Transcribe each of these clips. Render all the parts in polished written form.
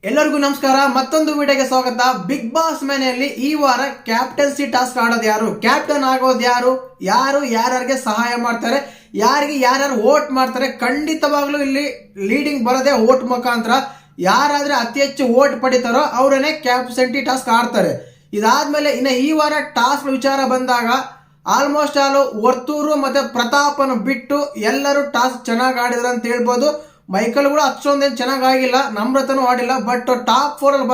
ಎಲ್ಲರಿಗೂ ನಮಸ್ಕಾರ. ಮತ್ತೊಂದು ವಿಡಿಯೋಗೆ ಸ್ವಾಗತ. ಬಿಗ್ ಬಾಸ್ ಮನೆಯಲ್ಲಿ ಈ ವಾರ ಕ್ಯಾಪ್ಟನ್ಸಿ ಟಾಸ್ಕ್ ಆಡೋದು ಯಾರು, ಕ್ಯಾಪ್ಟನ್ ಆಗೋದು ಯಾರು, ಯಾರ್ಯಾರಿಗೆ ಸಹಾಯ ಮಾಡ್ತಾರೆ, ಯಾರಿಗೆ ಯಾರ್ಯಾರು ವೋಟ್ ಮಾಡ್ತಾರೆ. ಖಂಡಿತವಾಗ್ಲೂ ಇಲ್ಲಿ ಲೀಡಿಂಗ್ ಬರೋದೇ ವೋಟ್ ಮುಖಾಂತರ. ಯಾರಾದ್ರೆ ಅತಿ ಹೆಚ್ಚು ವೋಟ್ ಪಡಿತಾರೋ ಅವರನ್ನೇ ಕ್ಯಾಪ್ಟನ್ಸಿ ಟಾಸ್ಕ್ ಆಡ್ತಾರೆ. ಇದಾದ್ಮೇಲೆ ಇನ್ನು ಈ ವಾರ ಟಾಸ್ಕ್ ವಿಚಾರ ಬಂದಾಗ ಆಲ್ಮೋಸ್ಟ್ ವರ್ತೂರು ಮತ್ತೆ ಪ್ರತಾಪನ ಬಿಟ್ಟು ಎಲ್ಲರೂ ಟಾಸ್ಕ್ ಚೆನ್ನಾಗಿ ಆಡಿದ್ರು ಅಂತ ಹೇಳ್ಬೋದು. ಮೈಕಲ್ ಕೂಡ ಅಷ್ಟೊಂದೇನು ಚೆನ್ನಾಗಿಲ್ಲ, ನಮ್ರತನೂ ಆಡಿಲ್ಲ. ಬಟ್ ಟಾಪ್ 4 ಅಲ್ಲಿ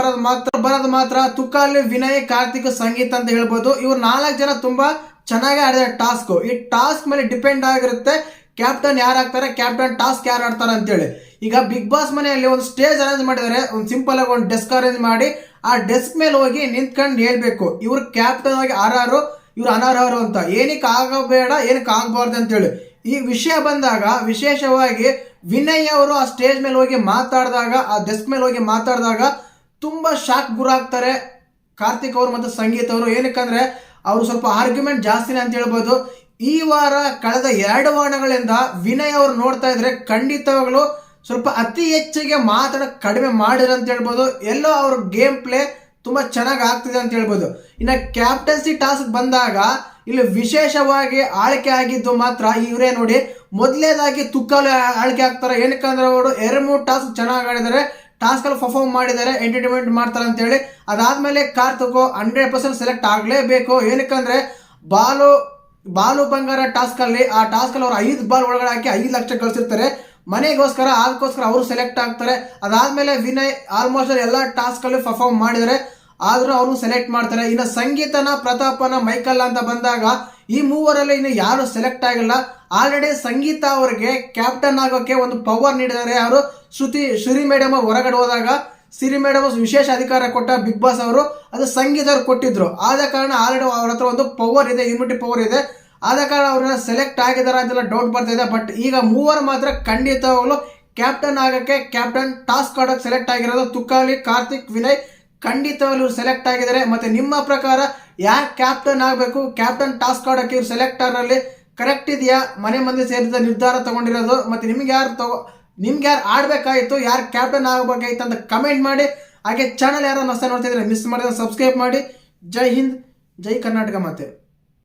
ಬರೋದು ಮಾತ್ರ ತುಕಾಲಿ, ವಿನಯ್, ಕಾರ್ತಿಕ್, ಸಂಗೀತ ಅಂತ ಹೇಳ್ಬೋದು. ಇವ್ರು 4 ಜನ ತುಂಬಾ ಚೆನ್ನಾಗಿ ಆಡಿದ್ದಾರೆ ಟಾಸ್ಕ್. ಈ ಟಾಸ್ಕ್ ಮೇಲೆ ಡಿಪೆಂಡ್ ಆಗಿರುತ್ತೆ ಕ್ಯಾಪ್ಟನ್ ಯಾರು ಆಗ್ತಾರೆ, ಕ್ಯಾಪ್ಟನ್ ಟಾಸ್ಕ್ ಯಾರು ಆಡ್ತಾರೆ ಅಂತೇಳಿ. ಈಗ ಬಿಗ್ ಬಾಸ್ ಮನೆಯಲ್ಲಿ ಒಂದು ಸ್ಟೇಜ್ ಅರೇಂಜ್ ಮಾಡಿದ್ದಾರೆ. ಒಂದು ಸಿಂಪಲ್ ಆಗಿ ಒಂದು ಡೆಸ್ಕ್ ಅರೇಂಜ್ ಮಾಡಿ ಆ ಡೆಸ್ಕ್ ಮೇಲೆ ಹೋಗಿ ನಿಂತ್ಕೊಂಡು ಹೇಳ್ಬೇಕು ಇವ್ರು ಕ್ಯಾಪ್ಟನ್ ಆಗಿ ಆರಾರು, ಇವ್ರು ಅನರ್ಹರು ಅಂತ. ಏನಕ್ಕೆ ಆಗಬೇಡ, ಏನಕ್ಕೆ ಆಗಬಾರ್ದು ಅಂತೇಳಿ. ಈ ವಿಷಯ ಬಂದಾಗ ವಿಶೇಷವಾಗಿ ವಿನಯ್ ಅವರು ಆ ಸ್ಟೇಜ್ ಮೇಲೆ ಹೋಗಿ ಮಾತಾಡಿದಾಗ, ಆ ಡೆಸ್ಕ್ ಮೇಲೆ ಹೋಗಿ ಮಾತಾಡಿದಾಗ ತುಂಬಾ ಶಾಕ್ ಗುರಾಗ್ತಾರೆ ಕಾರ್ತಿಕ್ ಅವರು ಮತ್ತು ಸಂಗೀತ ಅವರು. ಏನಕ್ಕಂದ್ರೆ ಅವರು ಸ್ವಲ್ಪ ಆರ್ಗ್ಯುಮೆಂಟ್ ಜಾಸ್ತಿನೇ ಅಂತ ಹೇಳ್ಬೋದು. ಈ ವಾರ ಕಳೆದ 2 ವಾರಗಳಿಂದ ವಿನಯ್ ಅವರು ನೋಡ್ತಾ ಇದ್ರೆ ಖಂಡಿತವಾಗ್ಲೂ ಸ್ವಲ್ಪ ಅತಿ ಹೆಚ್ಚಿಗೆ ಮಾತಾಡೋಕೆ ಕಡಿಮೆ ಮಾಡಿದ್ರು ಅಂತ ಹೇಳ್ಬೋದು. ಎಲ್ಲೋ ಅವ್ರ ಗೇಮ್ ಪ್ಲೇ ತುಂಬಾ ಚೆನ್ನಾಗಿ ಆಗ್ತಿದೆ ಅಂತ ಹೇಳ್ಬೋದು. ಇನ್ನು ಕ್ಯಾಪ್ಟನ್ಸಿ ಟಾಸ್ಕ್ ಬಂದಾಗ ಇಲ್ಲಿ ವಿಶೇಷವಾಗಿ ಆಳ್ಕೆ ಆಗಿದ್ದು ಮಾತ್ರ ಇವರೇ ನೋಡಿ. ಮೊದಲೇದಾಗಿ ತುಕಾಲಿ ಆಳ್ಕೆ ಆಗ್ತಾರೆ. ಏನಕ್ಕಂದ್ರೆ ಅವರು 2-3 ಟಾಸ್ಕ್ ಚೆನ್ನಾಗಿ ಆಡಿದ್ದಾರೆ, ಟಾಸ್ಕ್ ಅಲ್ಲಿ ಪರ್ಫಾರ್ಮ್ ಮಾಡಿದ್ದಾರೆ, ಎಂಟರ್ಟೈನ್ಮೆಂಟ್ ಮಾಡ್ತಾರೆ ಅಂತ ಹೇಳಿ. ಅದಾದ್ಮೇಲೆ ಕಾರ್ತಿಕ್ 100% ಸೆಲೆಕ್ಟ್ ಆಗ್ಲೇಬೇಕು. ಏನಕ್ಕಂದ್ರೆ ಬಾಲು ಬಂಗಾರ ಟಾಸ್ಕ್ ಅಲ್ಲಿ ಅವ್ರು 5 ಬಾಲ್ ಒಳಗಡೆ ಹಾಕಿ 5 ಲಕ್ಷ ಗಳಿಸಿರ್ತಾರೆ ಮನೆಗೋಸ್ಕರ. ಅದಕ್ಕೋಸ್ಕರ ಅವರು ಸೆಲೆಕ್ಟ್ ಆಗ್ತಾರೆ. ಅದಾದ್ಮೇಲೆ ವಿನಯ್ ಆಲ್ಮೋಸ್ಟ್ ಎಲ್ಲ ಟಾಸ್ಕ್ ಅಲ್ಲಿ ಪರ್ಫಾರ್ಮ್ ಮಾಡಿದರೆ ಆದ್ರೂ ಅವ್ರು ಸೆಲೆಕ್ಟ್ ಮಾಡ್ತಾರೆ. ಇನ್ನು ಸಂಗೀತನ, ಪ್ರತಾಪನ, ಮೈಕಲ್ ಅಂತ ಬಂದಾಗ ಈ 3 ಇನ್ನು ಯಾರು ಸೆಲೆಕ್ಟ್ ಆಗಿಲ್ಲ. ಆಲ್ರೆಡಿ ಸಂಗೀತ ಅವರಿಗೆ ಕ್ಯಾಪ್ಟನ್ ಆಗೋಕೆ ಒಂದು ಪವರ್ ನೀಡಿದ್ದಾರೆ. ಅವರು ಶ್ರುತಿ ಮೇಡಮ್ ಹೊರಗಡೆ ಹೋದಾಗ ಸಿರಿ ಮೇಡಮ್ ವಿಶೇಷ ಅಧಿಕಾರ ಕೊಟ್ಟ ಬಿಗ್ ಬಾಸ್ ಅವರು, ಅದು ಸಂಗೀತ ಅವ್ರು ಕೊಟ್ಟಿದ್ರು. ಆದ ಕಾರಣ ಆಲ್ರೆಡಿ ಅವ್ರ ಹತ್ರ ಒಂದು ಪವರ್ ಇದೆ, ಇಮ್ಯುನಿಟಿ ಪವರ್ ಇದೆ. ಆದ ಕಾರಣ ಅವ್ರನ್ನ ಸೆಲೆಕ್ಟ್ ಆಗಿದಾರ ಅಂತೆಲ್ಲ ಡೌಟ್ ಬರ್ತಾ ಇದೆ. ಬಟ್ ಈಗ 3 ಮಾತ್ರ ಖಂಡಿತವಾಗ್ಲು ಕ್ಯಾಪ್ಟನ್ ಆಗಕ್ಕೆ, ಕ್ಯಾಪ್ಟನ್ ಟಾಸ್ಕ್ ಆಡೋಕೆ ಸೆಲೆಕ್ಟ್ ಆಗಿರೋದು ತುಕಾಲಿ, ಕಾರ್ತಿಕ್, ವಿನಯ್ ಖಂಡಿತವಾಗ್ಲೂ ಇವ್ರು ಸೆಲೆಕ್ಟ್ ಆಗಿದ್ದಾರೆ. ಮತ್ತೆ ನಿಮ್ಮ ಪ್ರಕಾರ ಯಾರು ಕ್ಯಾಪ್ಟನ್ ಆಗಬೇಕು, ಕ್ಯಾಪ್ಟನ್ ಟಾಸ್ಕ್ ಆಡೋಕೆ ಇವ್ರು ಸೆಲೆಕ್ಟರ್ ಅಲ್ಲಿ ಕರೆಕ್ಟ್ ಇದೆಯಾ, ಮನೆ ಮಂದಿ ಸೇರಿದ ನಿರ್ಧಾರ ತಗೊಂಡಿರೋದು? ಮತ್ತೆ ನಿಮ್ಗೆ ಯಾರು ಆಡ್ಬೇಕಾಯ್ತು, ಯಾರು ಕ್ಯಾಪ್ಟನ್ ಆಗಬೇಕಾಯ್ತು ಅಂತ ಕಮೆಂಟ್ ಮಾಡಿ. ಹಾಗೆ ಚಾನಲ್ ಯಾರು ಹೊಸ ನೋಡ್ತಿದ್ರೆ ಮಿಸ್ ಮಾಡಿದ್ರೆ ಸಬ್ಸ್ಕ್ರೈಬ್ ಮಾಡಿ. ಜೈ ಹಿಂದ್, ಜೈ ಕರ್ನಾಟಕ. ಮತ್ತೆ